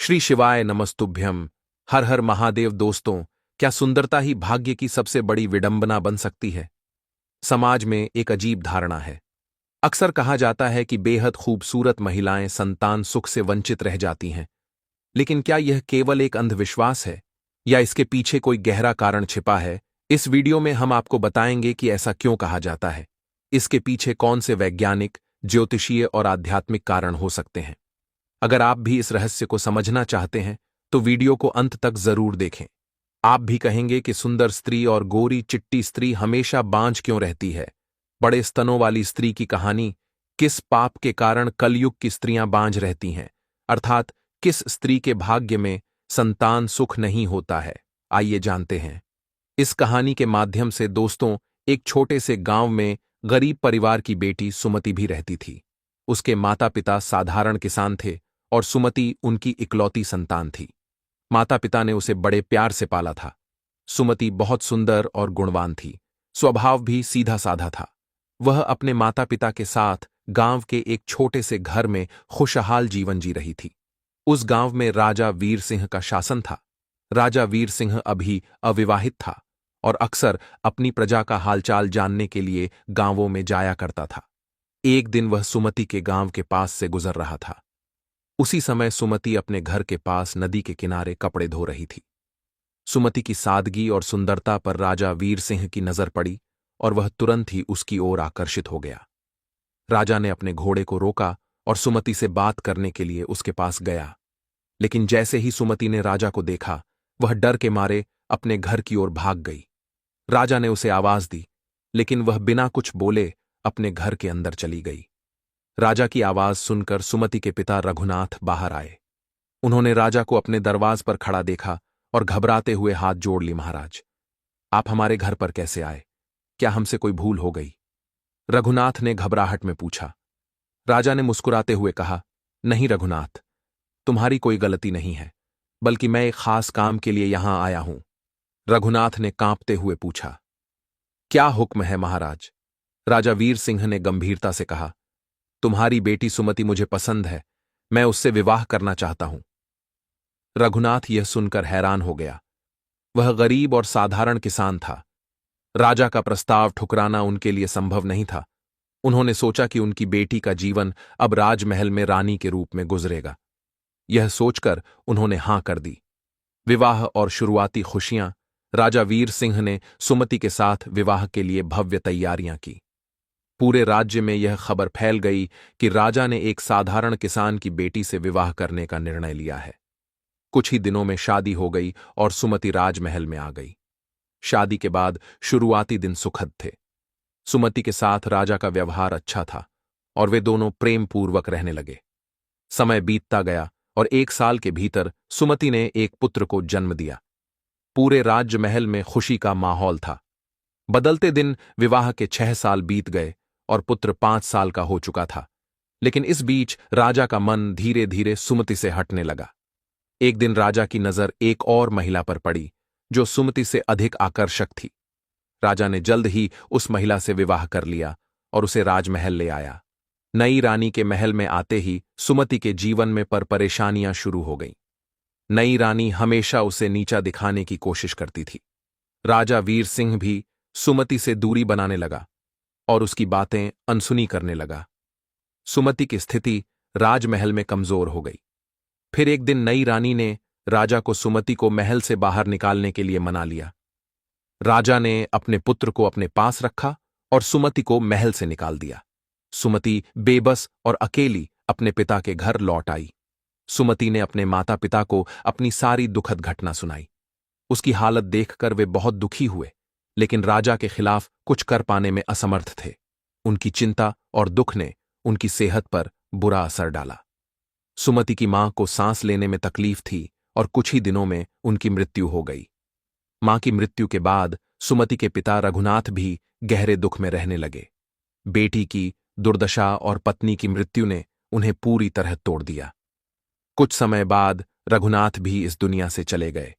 श्री शिवाय नमस्तुभ्यम। हर हर महादेव। दोस्तों, क्या सुंदरता ही भाग्य की सबसे बड़ी विडंबना बन सकती है? समाज में एक अजीब धारणा है। अक्सर कहा जाता है कि बेहद खूबसूरत महिलाएं संतान सुख से वंचित रह जाती हैं। लेकिन क्या यह केवल एक अंधविश्वास है या इसके पीछे कोई गहरा कारण छिपा है? इस वीडियो में हम आपको बताएंगे कि ऐसा क्यों कहा जाता है, इसके पीछे कौन से वैज्ञानिक, ज्योतिषीय और आध्यात्मिक कारण हो सकते हैं। अगर आप भी इस रहस्य को समझना चाहते हैं तो वीडियो को अंत तक जरूर देखें। आप भी कहेंगे कि सुंदर स्त्री और गोरी चिट्टी स्त्री हमेशा बांझ क्यों रहती है? बड़े स्तनों वाली स्त्री की कहानी, किस पाप के कारण कलयुग की स्त्रियां बांझ रहती हैं, अर्थात किस स्त्री के भाग्य में संतान सुख नहीं होता है? आइए जानते हैं। इस कहानी के माध्यम से दोस्तों, एक छोटे से गांव में गरीब परिवार की बेटी सुमति भी रहती थी। उसके माता पिता साधारण किसान थे और सुमति उनकी इकलौती संतान थी। माता पिता ने उसे बड़े प्यार से पाला था। सुमति बहुत सुंदर और गुणवान थी, स्वभाव भी सीधा साधा था। वह अपने माता पिता के साथ गांव के एक छोटे से घर में खुशहाल जीवन जी रही थी। उस गांव में राजा वीर सिंह का शासन था। राजा वीर सिंह अभी अविवाहित था और अक्सर अपनी प्रजा का हालचाल जानने के लिए गांवों में जाया करता था। एक दिन वह सुमति के गांव के पास से गुजर रहा था। उसी समय सुमति अपने घर के पास नदी के किनारे कपड़े धो रही थी। सुमति की सादगी और सुंदरता पर राजा वीर सिंह की नजर पड़ी और वह तुरंत ही उसकी ओर आकर्षित हो गया। राजा ने अपने घोड़े को रोका और सुमति से बात करने के लिए उसके पास गया। लेकिन जैसे ही सुमति ने राजा को देखा, वह डर के मारे अपने घर की ओर भाग गई। राजा ने उसे आवाज दी, लेकिन वह बिना कुछ बोले अपने घर के अंदर चली गई। राजा की आवाज सुनकर सुमति के पिता रघुनाथ बाहर आए। उन्होंने राजा को अपने दरवाज पर खड़ा देखा और घबराते हुए हाथ जोड़ ली। महाराज, आप हमारे घर पर कैसे आए? क्या हमसे कोई भूल हो गई? रघुनाथ ने घबराहट में पूछा। राजा ने मुस्कुराते हुए कहा, नहीं रघुनाथ, तुम्हारी कोई गलती नहीं है, बल्कि मैं एक खास काम के लिए यहां आया हूं। रघुनाथ ने कांपते हुए पूछा, क्या हुक्म है महाराज? राजा वीर सिंह ने गंभीरता से कहा, तुम्हारी बेटी सुमति मुझे पसंद है, मैं उससे विवाह करना चाहता हूं। रघुनाथ यह सुनकर हैरान हो गया। वह गरीब और साधारण किसान था। राजा का प्रस्ताव ठुकराना उनके लिए संभव नहीं था। उन्होंने सोचा कि उनकी बेटी का जीवन अब राजमहल में रानी के रूप में गुजरेगा। यह सोचकर उन्होंने हां कर दी। विवाह और शुरुआती खुशियां। राजा वीर सिंह ने सुमति के साथ विवाह के लिए भव्य तैयारियां की। पूरे राज्य में यह खबर फैल गई कि राजा ने एक साधारण किसान की बेटी से विवाह करने का निर्णय लिया है। कुछ ही दिनों में शादी हो गई और सुमति राजमहल में आ गई। शादी के बाद शुरुआती दिन सुखद थे। सुमति के साथ राजा का व्यवहार अच्छा था और वे दोनों प्रेम पूर्वक रहने लगे। समय बीतता गया और 1 साल के भीतर सुमति ने एक पुत्र को जन्म दिया। पूरे राजमहल में खुशी का माहौल था। बदलते दिन विवाह के 6 साल बीत गए और पुत्र 5 साल का हो चुका था। लेकिन इस बीच राजा का मन धीरे धीरे सुमति से हटने लगा। एक दिन राजा की नजर एक और महिला पर पड़ी जो सुमति से अधिक आकर्षक थी। राजा ने जल्द ही उस महिला से विवाह कर लिया और उसे राजमहल ले आया। नई रानी के महल में आते ही सुमति के जीवन में परेशानियां शुरू हो गईं। नई रानी हमेशा उसे नीचा दिखाने की कोशिश करती थी। राजा वीर सिंह भी सुमति से दूरी बनाने लगा और उसकी बातें अनसुनी करने लगा। सुमति की स्थिति राजमहल में कमजोर हो गई। फिर एक दिन नई रानी ने राजा को सुमति को महल से बाहर निकालने के लिए मना लिया। राजा ने अपने पुत्र को अपने पास रखा और सुमति को महल से निकाल दिया। सुमति बेबस और अकेली अपने पिता के घर लौट आई। सुमति ने अपने माता पिता को अपनी सारी दुखद घटना सुनाई। उसकी हालत देखकर वे बहुत दुखी हुए, लेकिन राजा के खिलाफ कुछ कर पाने में असमर्थ थे। उनकी चिंता और दुख ने उनकी सेहत पर बुरा असर डाला। सुमति की मां को सांस लेने में तकलीफ थी और कुछ ही दिनों में उनकी मृत्यु हो गई। मां की मृत्यु के बाद सुमति के पिता रघुनाथ भी गहरे दुख में रहने लगे। बेटी की दुर्दशा और पत्नी की मृत्यु ने उन्हें पूरी तरह तोड़ दिया। कुछ समय बाद रघुनाथ भी इस दुनिया से चले गए।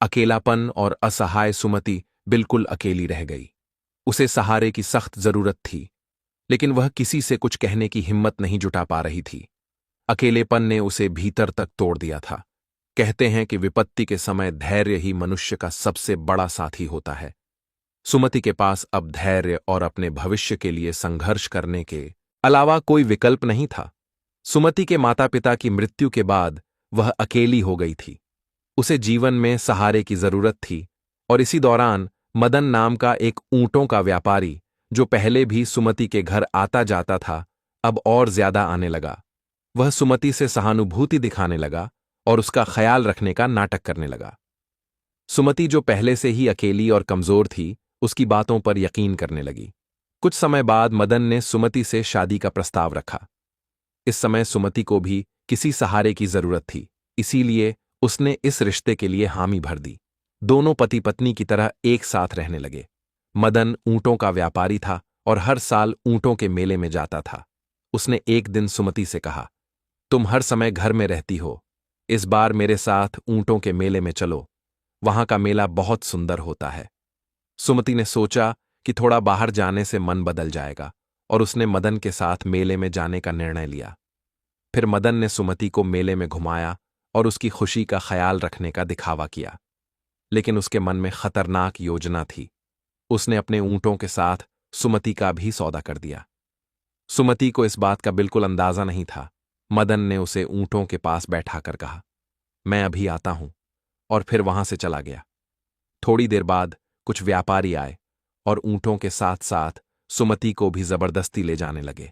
अकेलापन और असहाय सुमति बिल्कुल अकेली रह गई। उसे सहारे की सख्त जरूरत थी, लेकिन वह किसी से कुछ कहने की हिम्मत नहीं जुटा पा रही थी। अकेलेपन ने उसे भीतर तक तोड़ दिया था कहते हैं कि विपत्ति के समय धैर्य ही मनुष्य का सबसे बड़ा साथी होता है। सुमति के पास अब धैर्य और अपने भविष्य के लिए संघर्ष करने के अलावा कोई विकल्प नहीं था। सुमति के माता पिता की मृत्यु के बाद वह अकेली हो गई थी। उसे जीवन में सहारे की जरूरत थी और इसी दौरान मदन नाम का एक ऊंटों का व्यापारी, जो पहले भी सुमति के घर आता जाता था, अब और ज्यादा आने लगा। वह सुमति से सहानुभूति दिखाने लगा और उसका ख्याल रखने का नाटक करने लगा। सुमति, जो पहले से ही अकेली और कमजोर थी, उसकी बातों पर यकीन करने लगी। कुछ समय बाद मदन ने सुमति से शादी का प्रस्ताव रखा। इस समय सुमति को भी किसी सहारे की जरूरत थी, इसीलिए उसने इस रिश्ते के लिए हामी भर दी। दोनों पति पत्नी की तरह एक साथ रहने लगे। मदन ऊंटों का व्यापारी था और हर साल ऊंटों के मेले में जाता था। उसने एक दिन सुमति से कहा, तुम हर समय घर में रहती हो, इस बार मेरे साथ ऊंटों के मेले में चलो, वहां का मेला बहुत सुंदर होता है। सुमति ने सोचा कि थोड़ा बाहर जाने से मन बदल जाएगा और उसने मदन के साथ मेले में जाने का निर्णय लिया। फिर मदन ने सुमति को मेले में घुमाया और उसकी खुशी का ख्याल रखने का दिखावा किया। लेकिन उसके मन में खतरनाक योजना थी। उसने अपने ऊंटों के साथ सुमति का भी सौदा कर दिया। सुमति को इस बात का बिल्कुल अंदाजा नहीं था। मदन ने उसे ऊंटों के पास बैठाकर कहा, मैं अभी आता हूं, और फिर वहां से चला गया। थोड़ी देर बाद कुछ व्यापारी आए और ऊंटों के साथ साथ सुमति को भी जबरदस्ती ले जाने लगे।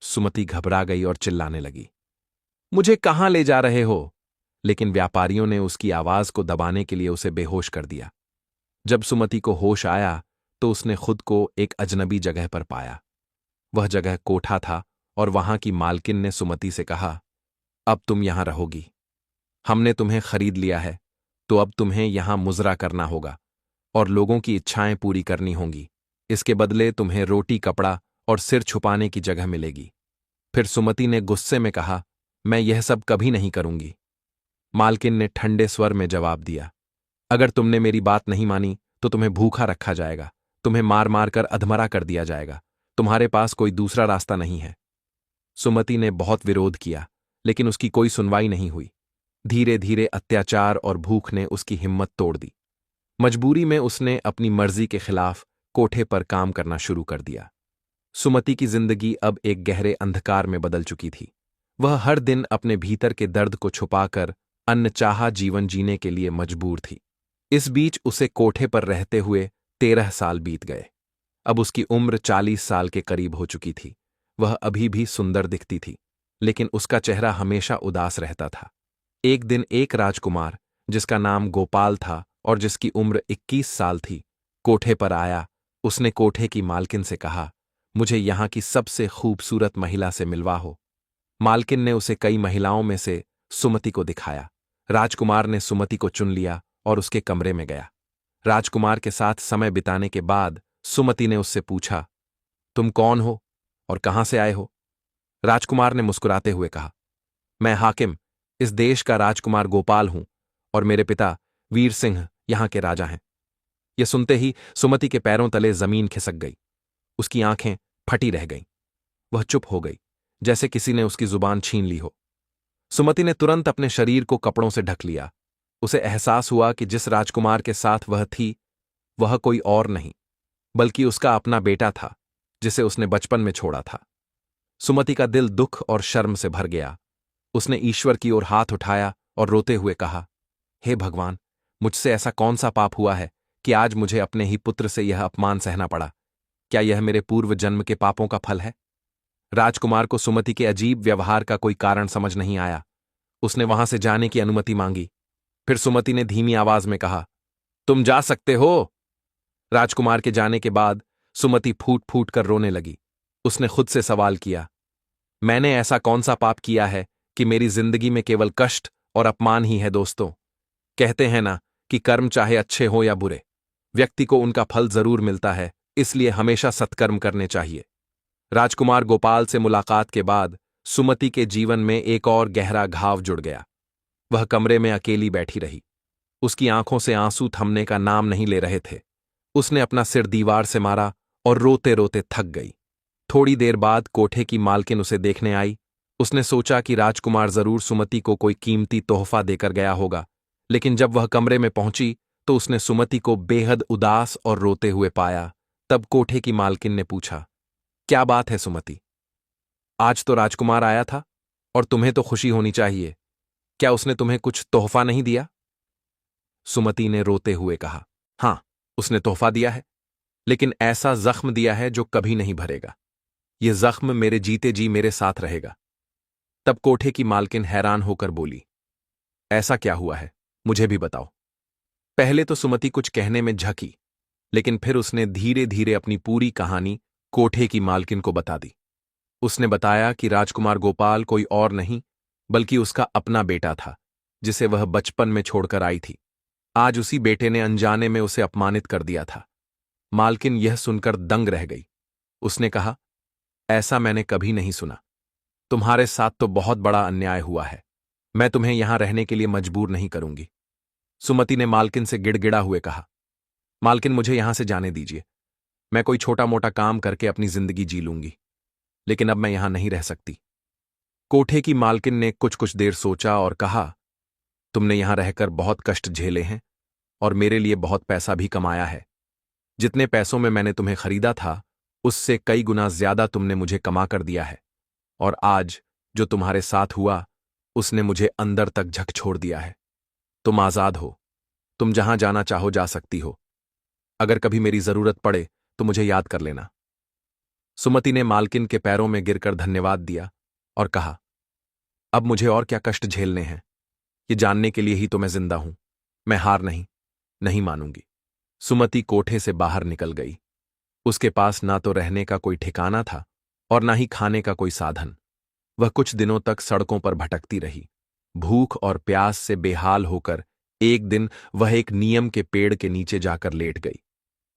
सुमति घबरा गई और चिल्लाने लगी, मुझे कहां ले जा रहे हो? लेकिन व्यापारियों ने उसकी आवाज को दबाने के लिए उसे बेहोश कर दिया। जब सुमति को होश आया तो उसने खुद को एक अजनबी जगह पर पाया। वह जगह कोठा था और वहां की मालकिन ने सुमति से कहा, अब तुम यहां रहोगी। हमने तुम्हें खरीद लिया है, तो अब तुम्हें यहां मुजरा करना होगा और लोगों की इच्छाएं पूरी करनी होंगी। इसके बदले तुम्हें रोटी, कपड़ा और सिर छुपाने की जगह मिलेगी। फिर सुमति ने गुस्से में कहा, मैं यह सब कभी नहीं करूंगी। मालकिन ने ठंडे स्वर में जवाब दिया, अगर तुमने मेरी बात नहीं मानी तो तुम्हें भूखा रखा जाएगा, तुम्हें मार मार कर अधमरा कर दिया जाएगा। तुम्हारे पास कोई दूसरा रास्ता नहीं है। सुमति ने बहुत विरोध किया, लेकिन उसकी कोई सुनवाई नहीं हुई। धीरे धीरे अत्याचार और भूख ने उसकी हिम्मत तोड़ दी। मजबूरी में उसने अपनी मर्जी के खिलाफ कोठे पर काम करना शुरू कर दिया। सुमति की जिंदगी अब एक गहरे अंधकार में बदल चुकी थी। वह हर दिन अपने भीतर के दर्द को छुपाकर अनचाहा जीवन जीने के लिए मजबूर थी। इस बीच उसे कोठे पर रहते हुए 13 साल बीत गए। अब उसकी उम्र 40 साल के करीब हो चुकी थी। वह अभी भी सुंदर दिखती थी, लेकिन उसका चेहरा हमेशा उदास रहता था। एक दिन एक राजकुमार, जिसका नाम गोपाल था और जिसकी उम्र 21 साल थी, कोठे पर आया। उसने कोठे की मालकिन से कहा, मुझे यहां की सबसे खूबसूरत महिला से मिलवाओ। मालकिन ने उसे कई महिलाओं में से सुमति को दिखाया। राजकुमार ने सुमति को चुन लिया और उसके कमरे में गया। राजकुमार के साथ समय बिताने के बाद सुमति ने उससे पूछा, तुम कौन हो और कहां से आए हो? राजकुमार ने मुस्कुराते हुए कहा, मैं हाकिम, इस देश का राजकुमार गोपाल हूं और मेरे पिता वीर सिंह यहां के राजा हैं। यह सुनते ही सुमति के पैरों तले जमीन खिसक गई। उसकी आंखें फटी रह गईं। वह चुप हो गई, जैसे किसी ने उसकी जुबान छीन ली हो। सुमति ने तुरंत अपने शरीर को कपड़ों से ढक लिया। उसे एहसास हुआ कि जिस राजकुमार के साथ वह थी, वह कोई और नहीं, बल्कि उसका अपना बेटा था, जिसे उसने बचपन में छोड़ा था। सुमति का दिल दुख और शर्म से भर गया। उसने ईश्वर की ओर हाथ उठाया और रोते हुए कहा, हे भगवान, मुझसे ऐसा कौन सा पाप हुआ है कि आज मुझे अपने ही पुत्र से यह अपमान सहना पड़ा? क्या यह मेरे पूर्व जन्म के पापों का फल है? राजकुमार को सुमति के अजीब व्यवहार का कोई कारण समझ नहीं आया। उसने वहां से जाने की अनुमति मांगी। फिर सुमति ने धीमी आवाज में कहा, तुम जा सकते हो। राजकुमार के जाने के बाद सुमति फूट फूट कर रोने लगी। उसने खुद से सवाल किया, मैंने ऐसा कौन सा पाप किया है कि मेरी जिंदगी में केवल कष्ट और अपमान ही है? दोस्तों, कहते हैं ना कि कर्म चाहे अच्छे हो या बुरे, व्यक्ति को उनका फल जरूर मिलता है, इसलिए हमेशा सत्कर्म करने चाहिए। राजकुमार गोपाल से मुलाकात के बाद सुमति के जीवन में एक और गहरा घाव जुड़ गया। वह कमरे में अकेली बैठी रही। उसकी आंखों से आंसू थमने का नाम नहीं ले रहे थे। उसने अपना सिर दीवार से मारा और रोते रोते थक गई। थोड़ी देर बाद कोठे की मालकिन उसे देखने आई। उसने सोचा कि राजकुमार जरूर सुमति को कोई कीमती तोहफा देकर गया होगा, लेकिन जब वह कमरे में पहुंची तो उसने सुमति को बेहद उदास और रोते हुए पाया। तब कोठे की मालकिन ने पूछा, क्या बात है सुमति? आज तो राजकुमार आया था और तुम्हें तो खुशी होनी चाहिए। क्या उसने तुम्हें कुछ तोहफा नहीं दिया? सुमति ने रोते हुए कहा, हां, उसने तोहफा दिया है, लेकिन ऐसा जख्म दिया है जो कभी नहीं भरेगा। यह जख्म मेरे जीते जी मेरे साथ रहेगा। तब कोठे की मालकिन हैरान होकर बोली, ऐसा क्या हुआ है, मुझे भी बताओ। पहले तो सुमति कुछ कहने में झकी, लेकिन फिर उसने धीरे धीरे अपनी पूरी कहानी कोठे की मालकिन को बता दी। उसने बताया कि राजकुमार गोपाल कोई और नहीं बल्कि उसका अपना बेटा था, जिसे वह बचपन में छोड़कर आई थी। आज उसी बेटे ने अनजाने में उसे अपमानित कर दिया था। मालकिन यह सुनकर दंग रह गई। उसने कहा, ऐसा मैंने कभी नहीं सुना। तुम्हारे साथ तो बहुत बड़ा अन्याय हुआ है। मैं तुम्हें यहां रहने के लिए मजबूर नहीं करूंगी। सुमति ने मालकिन से गिड़गिड़ा हुए कहा, मालकिन मुझे यहां से जाने दीजिए। मैं कोई छोटा मोटा काम करके अपनी जिंदगी जी लूंगी, लेकिन अब मैं यहां नहीं रह सकती। कोठे की मालकिन ने कुछ कुछ देर सोचा और कहा, तुमने यहां रहकर बहुत कष्ट झेले हैं और मेरे लिए बहुत पैसा भी कमाया है। जितने पैसों में मैंने तुम्हें खरीदा था, उससे कई गुना ज्यादा तुमने मुझे कमा कर दिया है, और आज जो तुम्हारे साथ हुआ उसने मुझे अंदर तक झकझोर दिया है। तुम आजाद हो। तुम जहां जाना चाहो जा सकती हो। अगर कभी मेरी जरूरत पड़े तो मुझे याद कर लेना। सुमति ने मालकिन के पैरों में गिरकर धन्यवाद दिया और कहा, अब मुझे और क्या कष्ट झेलने हैं, ये जानने के लिए ही तो मैं जिंदा हूं। मैं हार नहीं मानूंगी। सुमति कोठे से बाहर निकल गई। उसके पास ना तो रहने का कोई ठिकाना था और ना ही खाने का कोई साधन। वह कुछ दिनों तक सड़कों पर भटकती रही। भूख और प्यास से बेहाल होकर एक दिन वह एक नीम के पेड़ के नीचे जाकर लेट गई।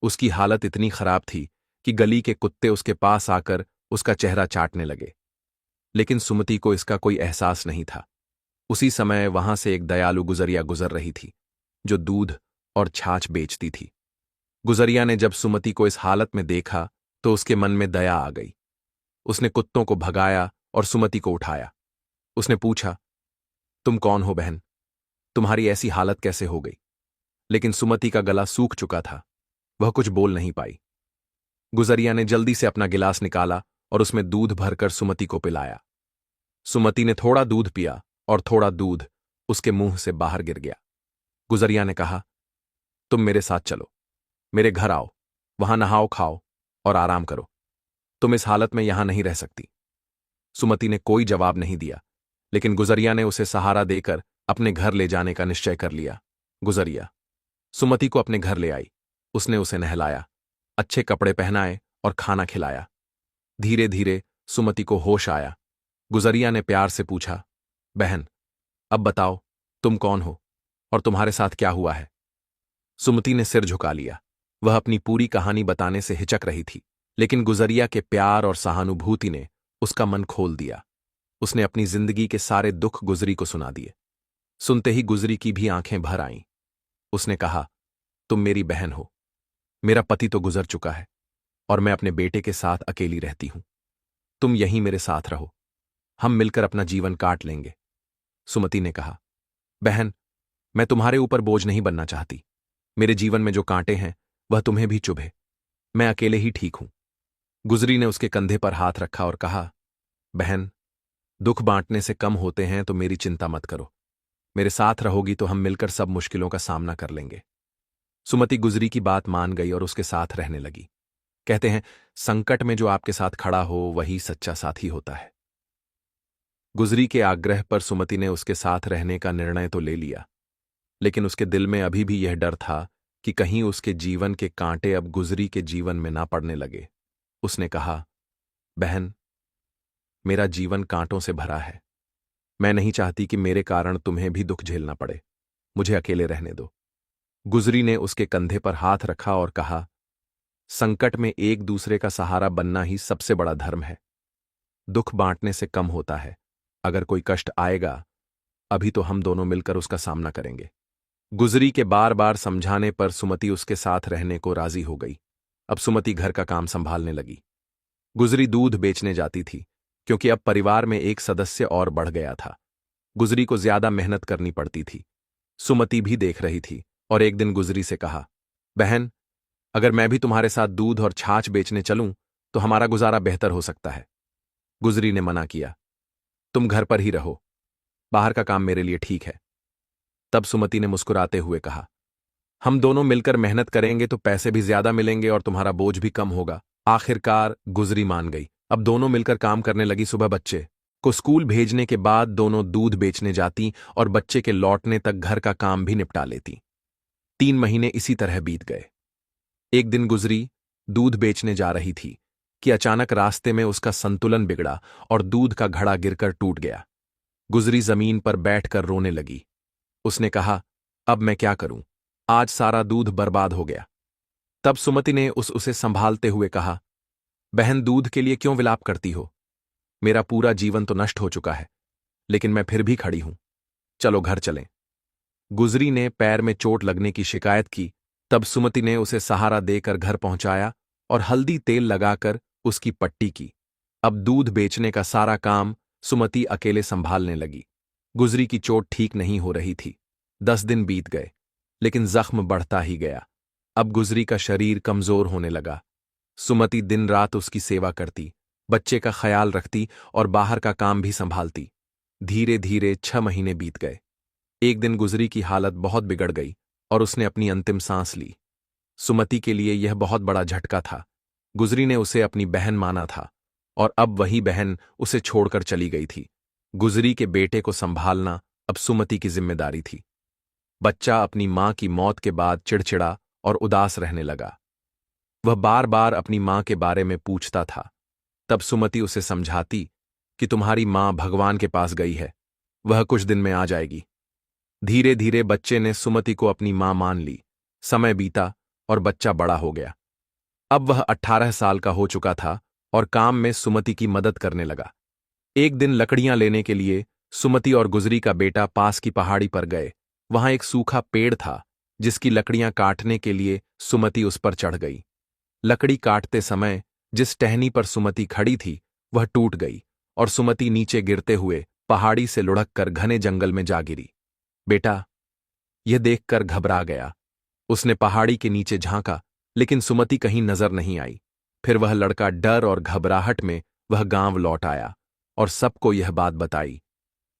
उसकी हालत इतनी खराब थी कि गली के कुत्ते उसके पास आकर उसका चेहरा चाटने लगे, लेकिन सुमति को इसका कोई एहसास नहीं था। उसी समय वहां से एक दयालु गुजरिया गुजर रही थी, जो दूध और छाछ बेचती थी। गुजरिया ने जब सुमति को इस हालत में देखा तो उसके मन में दया आ गई। उसने कुत्तों को भगाया और सुमति को उठाया। उसने पूछा, तुम कौन हो बहन? तुम्हारी ऐसी हालत कैसे हो गई? लेकिन सुमति का गला सूख चुका था। वह कुछ बोल नहीं पाई। गुजरिया ने जल्दी से अपना गिलास निकाला और उसमें दूध भरकर सुमति को पिलाया। सुमति ने थोड़ा दूध पिया और थोड़ा दूध उसके मुंह से बाहर गिर गया। गुजरिया ने कहा, तुम मेरे साथ चलो, मेरे घर आओ, वहां नहाओ खाओ और आराम करो। तुम इस हालत में यहां नहीं रह सकती। सुमति ने कोई जवाब नहीं दिया, लेकिन गुजरिया ने उसे सहारा देकर अपने घर ले जाने का निश्चय कर लिया। गुजरिया सुमति को अपने घर ले आई। उसने उसे नहलाया, अच्छे कपड़े पहनाए और खाना खिलाया। धीरे धीरे सुमति को होश आया। गुजरिया ने प्यार से पूछा, बहन, अब बताओ, तुम कौन हो और तुम्हारे साथ क्या हुआ है? सुमति ने सिर झुका लिया। वह अपनी पूरी कहानी बताने से हिचक रही थी, लेकिन गुजरिया के प्यार और सहानुभूति ने उसका मन खोल दिया। उसने अपनी जिंदगी के सारे दुख गुजरी को सुना दिए। सुनते ही गुजरी की भी आंखें भर आईं। उसने कहा, तुम मेरी बहन हो। मेरा पति तो गुजर चुका है और मैं अपने बेटे के साथ अकेली रहती हूं। तुम यहीं मेरे साथ रहो, हम मिलकर अपना जीवन काट लेंगे। सुमति ने कहा, बहन, मैं तुम्हारे ऊपर बोझ नहीं बनना चाहती। मेरे जीवन में जो कांटे हैं वह तुम्हें भी चुभे। मैं अकेले ही ठीक हूं। गुजरी ने उसके कंधे पर हाथ रखा और कहा, बहन, दुख बांटने से कम होते हैं तो मेरी चिंता मत करो। मेरे साथ रहोगी तो हम मिलकर सब मुश्किलों का सामना कर लेंगे। सुमति गुजरी की बात मान गई और उसके साथ रहने लगी। कहते हैं, संकट में जो आपके साथ खड़ा हो वही सच्चा साथी होता है। गुजरी के आग्रह पर सुमति ने उसके साथ रहने का निर्णय तो ले लिया, लेकिन उसके दिल में अभी भी यह डर था कि कहीं उसके जीवन के कांटे अब गुजरी के जीवन में ना पड़ने लगे। उसने कहा, बहन, मेरा जीवन कांटों से भरा है। मैं नहीं चाहती कि मेरे कारण तुम्हें भी दुख झेलना पड़े। मुझे अकेले रहने दो। गुजरी ने उसके कंधे पर हाथ रखा और कहा, संकट में एक दूसरे का सहारा बनना ही सबसे बड़ा धर्म है। दुख बांटने से कम होता है। अगर कोई कष्ट आएगा, अभी तो हम दोनों मिलकर उसका सामना करेंगे। गुजरी के बार बार समझाने पर सुमति उसके साथ रहने को राजी हो गई। अब सुमति घर का काम संभालने लगी। गुजरी दूध बेचने जाती थी, क्योंकि अब परिवार में एक सदस्य और बढ़ गया था। गुजरी को ज्यादा मेहनत करनी पड़ती थी। सुमति भी देख रही थी और एक दिन गुजरी से कहा, बहन, अगर मैं भी तुम्हारे साथ दूध और छाछ बेचने चलूं तो हमारा गुजारा बेहतर हो सकता है। गुजरी ने मना किया, तुम घर पर ही रहो, बाहर का काम मेरे लिए ठीक है। तब सुमति ने मुस्कुराते हुए कहा, हम दोनों मिलकर मेहनत करेंगे तो पैसे भी ज्यादा मिलेंगे और तुम्हारा बोझ भी कम होगा। आखिरकार गुजरी मान गई। अब दोनों मिलकर काम करने लगी। सुबह बच्चे को स्कूल भेजने के बाद दोनों दूध बेचने जाती और बच्चे के लौटने तक घर का काम भी निपटा लेती। 3 महीने इसी तरह बीत गए। एक दिन गुजरी दूध बेचने जा रही थी कि अचानक रास्ते में उसका संतुलन बिगड़ा और दूध का घड़ा गिरकर टूट गया। गुजरी जमीन पर बैठकर रोने लगी। उसने कहा, अब मैं क्या करूं? आज सारा दूध बर्बाद हो गया। तब सुमति ने उसे संभालते हुए कहा, बहन, दूध के लिए क्यों विलाप करती हो? मेरा पूरा जीवन तो नष्ट हो चुका है, लेकिन मैं फिर भी खड़ी हूं। चलो घर चलें। गुजरी ने पैर में चोट लगने की शिकायत की। तब सुमति ने उसे सहारा देकर घर पहुंचाया और हल्दी तेल लगाकर उसकी पट्टी की। अब दूध बेचने का सारा काम सुमति अकेले संभालने लगी। गुजरी की चोट ठीक नहीं हो रही थी। 10 दिन बीत गए, लेकिन जख्म बढ़ता ही गया। अब गुजरी का शरीर कमजोर होने लगा। सुमति दिन रात उसकी सेवा करती, बच्चे का ख्याल रखती और बाहर का काम भी संभालती। धीरे धीरे 6 महीने बीत गए। एक दिन गुजरी की हालत बहुत बिगड़ गई और उसने अपनी अंतिम सांस ली। सुमति के लिए यह बहुत बड़ा झटका था। गुजरी ने उसे अपनी बहन माना था और अब वही बहन उसे छोड़कर चली गई थी। गुजरी के बेटे को संभालना अब सुमति की जिम्मेदारी थी। बच्चा अपनी मां की मौत के बाद चिड़चिड़ा और उदास रहने लगा। वह बार बार अपनी मां के बारे में पूछता था। तब सुमति उसे समझाती कि तुम्हारी मां भगवान के पास गई है, वह कुछ दिन में आ जाएगी। धीरे धीरे बच्चे ने सुमति को अपनी मां मान ली। समय बीता और बच्चा बड़ा हो गया। अब वह 18 साल का हो चुका था और काम में सुमति की मदद करने लगा। एक दिन लकड़ियां लेने के लिए सुमति और गुजरी का बेटा पास की पहाड़ी पर गए। वहां एक सूखा पेड़ था जिसकी लकड़ियां काटने के लिए सुमति उस पर चढ़ गई। लकड़ी काटते समय जिस टहनी पर सुमति खड़ी थी वह टूट गई और सुमति नीचे गिरते हुए पहाड़ी से लुढ़क कर घने जंगल में जा गिरी। बेटा यह देखकर घबरा गया। उसने पहाड़ी के नीचे झांका, लेकिन सुमति कहीं नजर नहीं आई। फिर वह लड़का डर और घबराहट में वह गांव लौट आया और सबको यह बात बताई।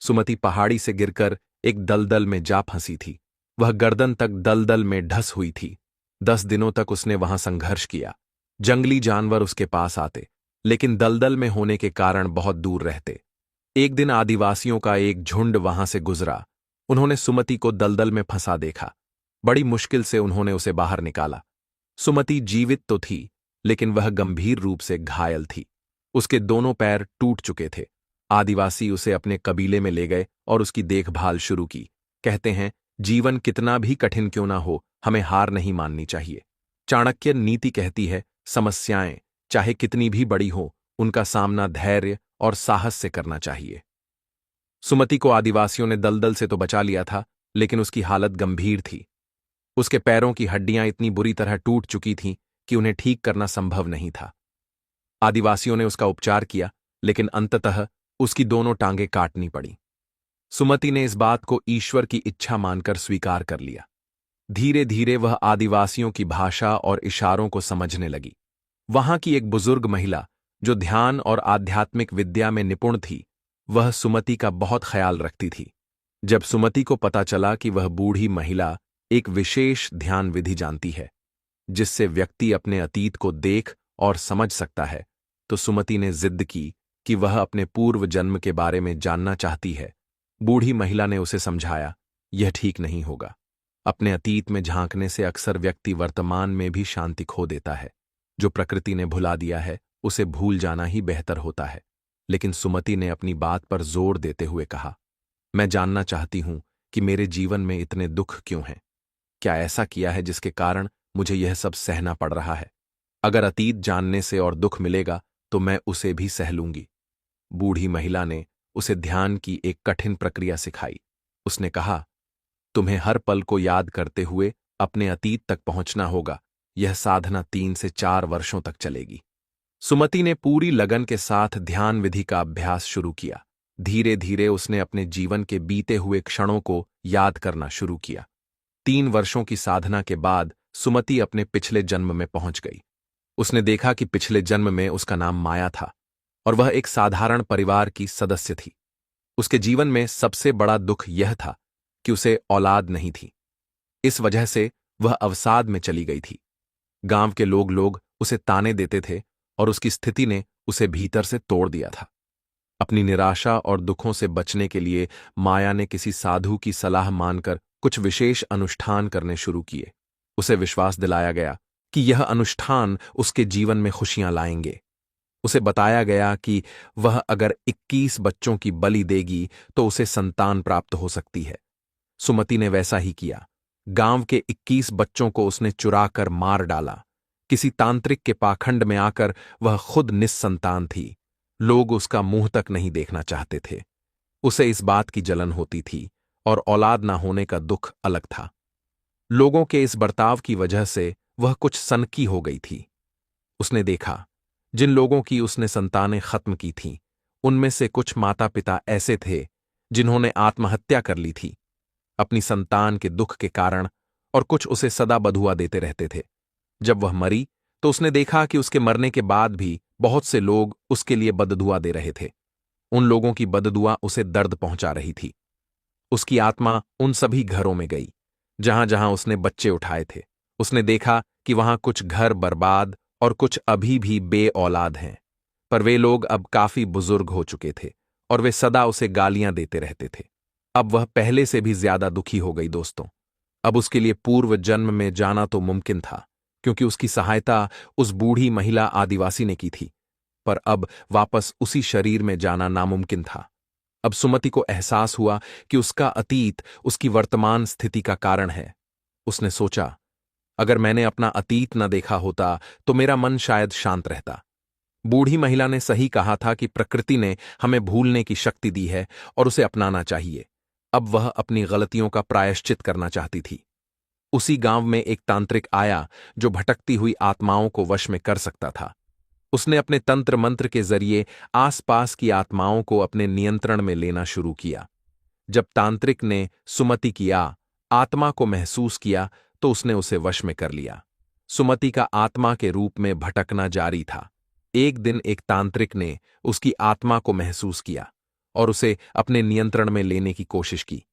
सुमति पहाड़ी से गिरकर एक दलदल में जा फंसी थी। वह गर्दन तक दलदल में ढस हुई थी। 10 दिनों तक उसने वहां संघर्ष किया। जंगली जानवर उसके पास आते, लेकिन दलदल में होने के कारण बहुत दूर रहते। एक दिन आदिवासियों का एक झुंड वहां से गुजरा। उन्होंने सुमति को दलदल में फंसा देखा। बड़ी मुश्किल से उन्होंने उसे बाहर निकाला। सुमति जीवित तो थी, लेकिन वह गंभीर रूप से घायल थी। उसके दोनों पैर टूट चुके थे। आदिवासी उसे अपने कबीले में ले गए और उसकी देखभाल शुरू की। कहते हैं, जीवन कितना भी कठिन क्यों ना हो, हमें हार नहीं माननी चाहिए। चाणक्य नीति कहती है, समस्याएं चाहे कितनी भी बड़ी हो, उनका सामना धैर्य और साहस से करना चाहिए। सुमति को आदिवासियों ने दलदल से तो बचा लिया था, लेकिन उसकी हालत गंभीर थी। उसके पैरों की हड्डियां इतनी बुरी तरह टूट चुकी थीं कि उन्हें ठीक करना संभव नहीं था। आदिवासियों ने उसका उपचार किया, लेकिन अंततः उसकी दोनों टांगें काटनी पड़ी। सुमति ने इस बात को ईश्वर की इच्छा मानकर स्वीकार कर लिया। धीरे धीरे वह आदिवासियों की भाषा और इशारों को समझने लगी। वहां की एक बुजुर्ग महिला जो ध्यान और आध्यात्मिक विद्या में निपुण थी, वह सुमति का बहुत ख्याल रखती थी। जब सुमति को पता चला कि वह बूढ़ी महिला एक विशेष ध्यान विधि जानती है जिससे व्यक्ति अपने अतीत को देख और समझ सकता है, तो सुमति ने जिद की कि वह अपने पूर्व जन्म के बारे में जानना चाहती है। बूढ़ी महिला ने उसे समझाया, यह ठीक नहीं होगा। अपने अतीत में झांकने से अक्सर व्यक्ति वर्तमान में भी शांति खो देता है। जो प्रकृति ने भुला दिया है उसे भूल जाना ही बेहतर होता है। लेकिन सुमति ने अपनी बात पर जोर देते हुए कहा, मैं जानना चाहती हूं कि मेरे जीवन में इतने दुख क्यों हैं। क्या ऐसा किया है जिसके कारण मुझे यह सब सहना पड़ रहा है? अगर अतीत जानने से और दुख मिलेगा तो मैं उसे भी सह लूंगी। बूढ़ी महिला ने उसे ध्यान की एक कठिन प्रक्रिया सिखाई। उसने कहा, तुम्हें हर पल को याद करते हुए अपने अतीत तक पहुंचना होगा। यह साधना 3 से 4 वर्षों तक चलेगी। सुमति ने पूरी लगन के साथ ध्यान विधि का अभ्यास शुरू किया। धीरे धीरे उसने अपने जीवन के बीते हुए क्षणों को याद करना शुरू किया। 3 वर्षों की साधना के बाद सुमति अपने पिछले जन्म में पहुंच गई। उसने देखा कि पिछले जन्म में उसका नाम माया था और वह एक साधारण परिवार की सदस्य थी। उसके जीवन में सबसे बड़ा दुख यह था कि उसे औलाद नहीं थी। इस वजह से वह अवसाद में चली गई थी। गांव के लोग उसे ताने देते थे और उसकी स्थिति ने उसे भीतर से तोड़ दिया था। अपनी निराशा और दुखों से बचने के लिए माया ने किसी साधु की सलाह मानकर कुछ विशेष अनुष्ठान करने शुरू किए। उसे विश्वास दिलाया गया कि यह अनुष्ठान उसके जीवन में खुशियां लाएंगे। उसे बताया गया कि वह अगर 21 बच्चों की बलि देगी तो उसे संतान प्राप्त हो सकती है। सुमति ने वैसा ही किया। गांव के 21 बच्चों को उसने चुराकर मार डाला। किसी तांत्रिक के पाखंड में आकर वह खुद निस्संतान थी। लोग उसका मुंह तक नहीं देखना चाहते थे। उसे इस बात की जलन होती थी और औलाद ना होने का दुख अलग था। लोगों के इस बर्ताव की वजह से वह कुछ सनकी हो गई थी। उसने देखा जिन लोगों की उसने संतानें खत्म की थीं, उनमें से कुछ माता पिता ऐसे थे जिन्होंने आत्महत्या कर ली थी अपनी संतान के दुख के कारण, और कुछ उसे सदा बधुआ देते रहते थे। जब वह मरी तो उसने देखा कि उसके मरने के बाद भी बहुत से लोग उसके लिए बददुआ दे रहे थे। उन लोगों की बददुआ उसे दर्द पहुंचा रही थी। उसकी आत्मा उन सभी घरों में गई जहां जहां उसने बच्चे उठाए थे। उसने देखा कि वहां कुछ घर बर्बाद और कुछ अभी भी बे औलाद हैं, पर वे लोग अब काफी बुजुर्ग हो चुके थे और वे सदा उसे गालियां देते रहते थे। अब वह पहले से भी ज्यादा दुखी हो गई दोस्तों। अब उसके लिए पूर्व जन्म में जाना तो मुमकिन था, क्योंकि उसकी सहायता उस बूढ़ी महिला आदिवासी ने की थी, पर अब वापस उसी शरीर में जाना नामुमकिन था। अब सुमति को एहसास हुआ कि उसका अतीत उसकी वर्तमान स्थिति का कारण है। उसने सोचा, अगर मैंने अपना अतीत न देखा होता तो मेरा मन शायद शांत रहता। बूढ़ी महिला ने सही कहा था कि प्रकृति ने हमें भूलने की शक्ति दी है और उसे अपनाना चाहिए। अब वह अपनी गलतियों का प्रायश्चित करना चाहती थी। उसी गांव में एक तांत्रिक आया जो भटकती हुई आत्माओं को वश में कर सकता था। उसने अपने तंत्र मंत्र के जरिए आसपास की आत्माओं को अपने नियंत्रण में लेना शुरू किया। जब तांत्रिक ने सुमति की आत्मा को महसूस किया तो उसने उसे वश में कर लिया। सुमति का आत्मा के रूप में भटकना जारी था। एक दिन एक तांत्रिक ने उसकी आत्मा को महसूस किया और उसे अपने नियंत्रण में लेने की कोशिश की।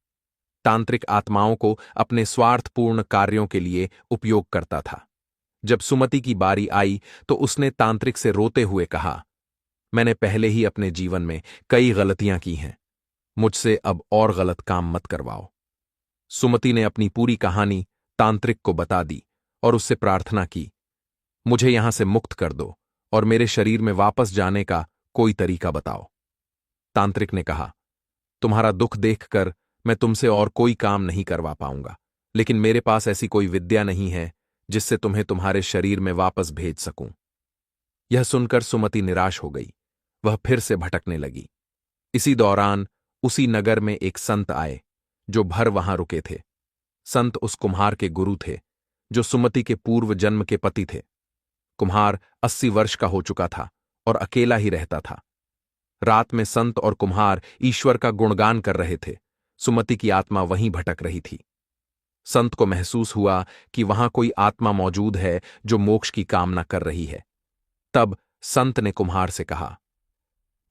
तांत्रिक आत्माओं को अपने स्वार्थपूर्ण कार्यों के लिए उपयोग करता था। जब सुमति की बारी आई तो उसने तांत्रिक से रोते हुए कहा, मैंने पहले ही अपने जीवन में कई गलतियां की हैं, मुझसे अब और गलत काम मत करवाओ। सुमति ने अपनी पूरी कहानी तांत्रिक को बता दी और उससे प्रार्थना की, मुझे यहां से मुक्त कर दो और मेरे शरीर में वापस जाने का कोई तरीका बताओ। तांत्रिक ने कहा, तुम्हारा दुख देखकर मैं तुमसे और कोई काम नहीं करवा पाऊंगा, लेकिन मेरे पास ऐसी कोई विद्या नहीं है जिससे तुम्हें तुम्हारे शरीर में वापस भेज सकूं। यह सुनकर सुमति निराश हो गई। वह फिर से भटकने लगी। इसी दौरान उसी नगर में एक संत आए जो भर वहां रुके थे। संत उस कुम्हार के गुरु थे जो सुमति के पूर्व जन्म के पति थे। कुम्हार 80 वर्ष का हो चुका था और अकेला ही रहता था। रात में संत और कुम्हार ईश्वर का गुणगान कर रहे थे। सुमति की आत्मा वहीं भटक रही थी। संत को महसूस हुआ कि वहां कोई आत्मा मौजूद है जो मोक्ष की कामना कर रही है। तब संत ने कुम्हार से कहा,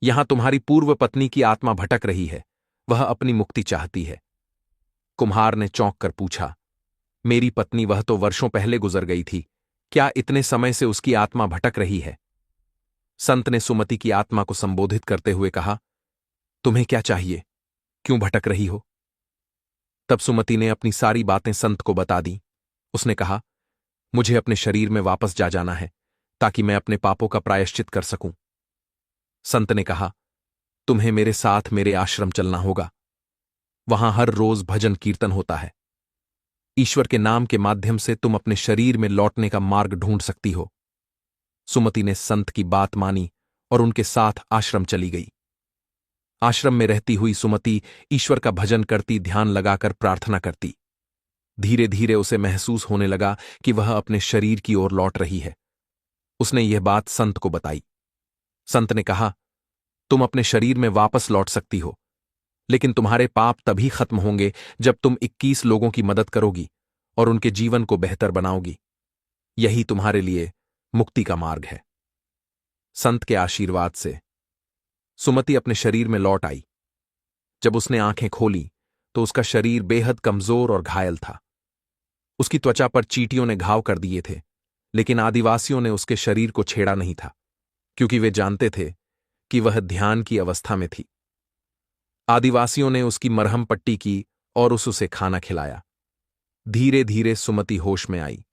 यहां तुम्हारी पूर्व पत्नी की आत्मा भटक रही है, वह अपनी मुक्ति चाहती है। कुम्हार ने चौंक कर पूछा, मेरी पत्नी, वह तो वर्षों पहले गुजर गई थी, क्या इतने समय से उसकी आत्मा भटक रही है? संत ने सुमति की आत्मा को संबोधित करते हुए कहा, तुम्हें क्या चाहिए, क्यों भटक रही हो? तब सुमति ने अपनी सारी बातें संत को बता दी। उसने कहा, मुझे अपने शरीर में वापस जा जाना है ताकि मैं अपने पापों का प्रायश्चित कर सकूं। संत ने कहा, तुम्हें मेरे साथ मेरे आश्रम चलना होगा। वहां हर रोज भजन कीर्तन होता है। ईश्वर के नाम के माध्यम से तुम अपने शरीर में लौटने का मार्ग ढूंढ सकती हो। सुमति ने संत की बात मानी और उनके साथ आश्रम चली गई। आश्रम में रहती हुई सुमति ईश्वर का भजन करती, ध्यान लगाकर प्रार्थना करती। धीरे धीरे उसे महसूस होने लगा कि वह अपने शरीर की ओर लौट रही है। उसने यह बात संत को बताई। संत ने कहा, तुम अपने शरीर में वापस लौट सकती हो, लेकिन तुम्हारे पाप तभी खत्म होंगे जब तुम 21 लोगों की मदद करोगी और उनके जीवन को बेहतर बनाओगी। यही तुम्हारे लिए मुक्ति का मार्ग है। संत के आशीर्वाद से सुमति अपने शरीर में लौट आई। जब उसने आंखें खोली तो उसका शरीर बेहद कमजोर और घायल था। उसकी त्वचा पर चींटियों ने घाव कर दिए थे, लेकिन आदिवासियों ने उसके शरीर को छेड़ा नहीं था, क्योंकि वे जानते थे कि वह ध्यान की अवस्था में थी। आदिवासियों ने उसकी मरहम पट्टी की और उसे खाना खिलाया। धीरे धीरे सुमति होश में आई।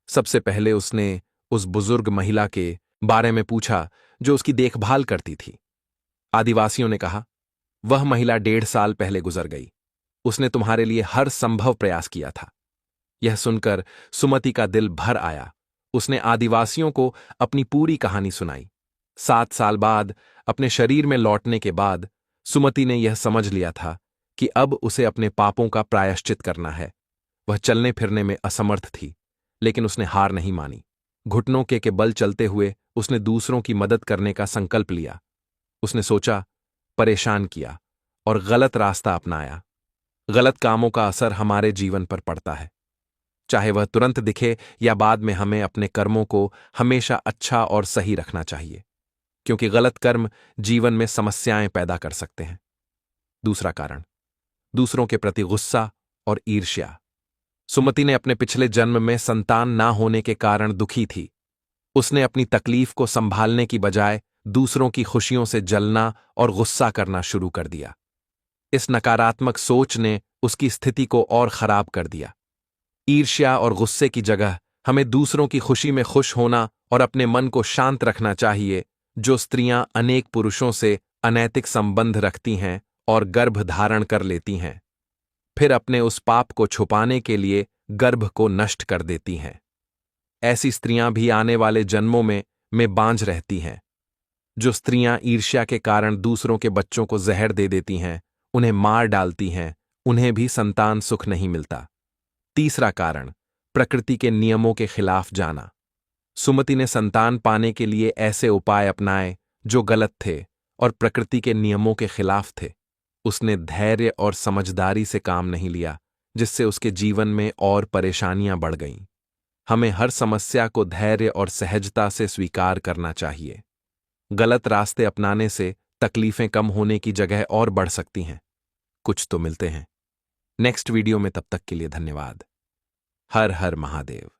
सबसे पहले उसने उस बुजुर्ग महिला के बारे में पूछा जो उसकी देखभाल करती थी। आदिवासियों ने कहा, वह महिला 1.5 साल पहले गुजर गई। उसने तुम्हारे लिए हर संभव प्रयास किया था। यह सुनकर सुमति का दिल भर आया। उसने आदिवासियों को अपनी पूरी कहानी सुनाई। 7 साल बाद अपने शरीर में लौटने के बाद सुमति ने यह समझ लिया था कि अब उसे अपने पापों का प्रायश्चित करना है। वह चलने फिरने में असमर्थ थी, लेकिन उसने हार नहीं मानी। घुटनों के बल चलते हुए उसने दूसरों की मदद करने का संकल्प लिया। उसने सोचा, परेशान किया और गलत रास्ता अपनाया। गलत कामों का असर हमारे जीवन पर पड़ता है, चाहे वह तुरंत दिखे या बाद में। हमें अपने कर्मों को हमेशा अच्छा और सही रखना चाहिए, क्योंकि गलत कर्म जीवन में समस्याएं पैदा कर सकते हैं। दूसरा कारण, दूसरों के प्रति गुस्सा और ईर्ष्या। सुमति ने अपने पिछले जन्म में संतान ना होने के कारण दुखी थी। उसने अपनी तकलीफ को संभालने की बजाय दूसरों की खुशियों से जलना और गुस्सा करना शुरू कर दिया। इस नकारात्मक सोच ने उसकी स्थिति को और खराब कर दिया। ईर्ष्या और गुस्से की जगह हमें दूसरों की खुशी में खुश होना और अपने मन को शांत रखना चाहिए। जो स्त्रियां अनेक पुरुषों से अनैतिक संबंध रखती हैं और गर्भ धारण कर लेती हैं, फिर अपने उस पाप को छुपाने के लिए गर्भ को नष्ट कर देती हैं, ऐसी स्त्रियां भी आने वाले जन्मों में बांझ रहती हैं। जो स्त्रियां ईर्ष्या के कारण दूसरों के बच्चों को जहर दे देती हैं, उन्हें मार डालती हैं, उन्हें भी संतान सुख नहीं मिलता। तीसरा कारण, प्रकृति के नियमों के खिलाफ जाना। सुमति ने संतान पाने के लिए ऐसे उपाय अपनाए जो गलत थे और प्रकृति के नियमों के खिलाफ थे। उसने धैर्य और समझदारी से काम नहीं लिया, जिससे उसके जीवन में और परेशानियां बढ़ गईं। हमें हर समस्या को धैर्य और सहजता से स्वीकार करना चाहिए। गलत रास्ते अपनाने से तकलीफें कम होने की जगह और बढ़ सकती हैं। कुछ तो मिलते हैं नेक्स्ट वीडियो में। तब तक के लिए धन्यवाद। हर हर महादेव।